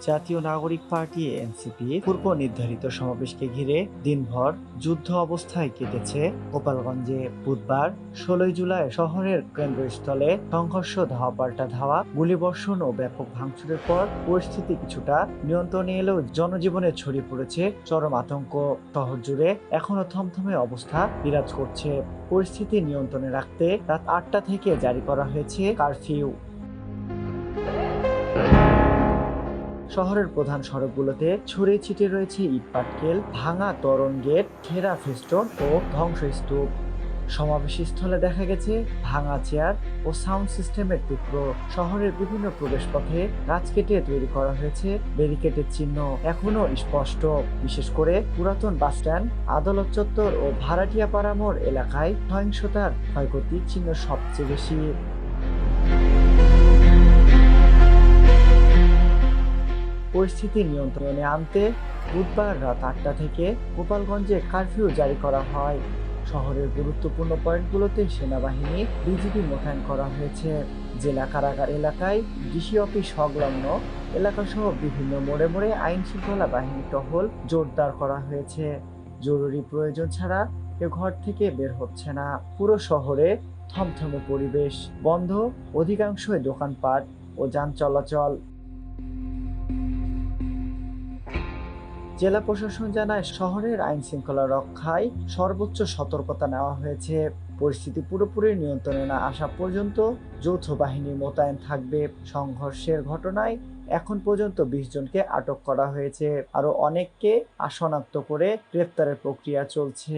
জাতীয় নাগরিক party NCP পূর্ব নির্ধারিত সমাবেশকে ঘিরে দিনভর যুদ্ধ অবস্থায় কেটেছে গোপালগঞ্জে। বুধবার 16 জুলাই শহরের কেন্দ্রস্থলে সংঘর্ষ ধাওয়া পাল্টা ধাওয়া, গুলিবর্ষণ ও ব্যাপক ভাঙচুরের পর পরিস্থিতি কিছুটা নিয়ন্ত্রণে এলেও জনজীবনে ছড়িয়ে পড়েছে চরম আতঙ্ক। শহর জুড়ে এখনো থমথমে অবস্থা বিরাজ করছে। পরিস্থিতি নিয়ন্ত্রণে রাখতে রাত 8টা থেকে জারি করা হয়েছে কারফিউ। শহরের প্রধান সড়কগুলোতে ছড়িয়ে ছিটিয়ে রয়েছে ইট পাটকেল, ভাঙা তোরণ গেট, ঘেরা ফেস্টন ও ধ্বংসস্তূপ। সমাবেশস্থলে দেখা গেছে ভাঙা চেয়ার ও সাউন্ড সিস্টেমের টুকরো। শহরের বিভিন্ন প্রবেশপথে গাছ কেটে তৈরি করা হয়েছে ব্যারিকেডের চিহ্ন এখনো স্পষ্ট। বিশেষ করে পুরাতন বাসস্ট্যান্ড, আদালত চত্বর ও ভাড়াটিয়া পাড়ামোড় এলাকায় সহিংসতার ক্ষয়ক্ষতির চিহ্ন সবচেয়ে বেশি। পরিস্থিতি নিয়ন্ত্রণে আনতে বুধবার রাত 8টা থেকে গোপালগঞ্জে কারফিউ জারি করা হয়। শহরের গুরুত্বপূর্ণ পয়েন্টগুলোতে সেনাবাহিনী, বিজিবি মোতায়েন করা হয়েছে। জেলা কারাগার এলাকায়, ডিসি অফিস সংলগ্ন এলাকাসহ বিভিন্ন মোড়ে মোড়ে আইন শৃঙ্খলা বাহিনী টহল জোরদার করা হয়েছে। জরুরি প্রয়োজন ছাড়া কেউ ঘর থেকে বের হচ্ছে না। পুরো শহরে থমথমে পরিবেশ, বন্ধ অধিকাংশই দোকানপাট ও যান চলাচল। জেলা প্রশাসন জানায়, শহরের আইন শৃঙ্খলা রক্ষায় সর্বোচ্চ সতর্কতা নেওয়া হয়েছে। পরিস্থিতি পুরোপুরি নিয়ন্ত্রণে না আসা পর্যন্ত যৌথ বাহিনী মোতায়েন থাকবে। সংঘর্ষের ঘটনায় এখন পর্যন্ত 20 জনকে আটক করা হয়েছে, আরো অনেককে শনাক্ত করে গ্রেপ্তারের প্রক্রিয়া চলছে।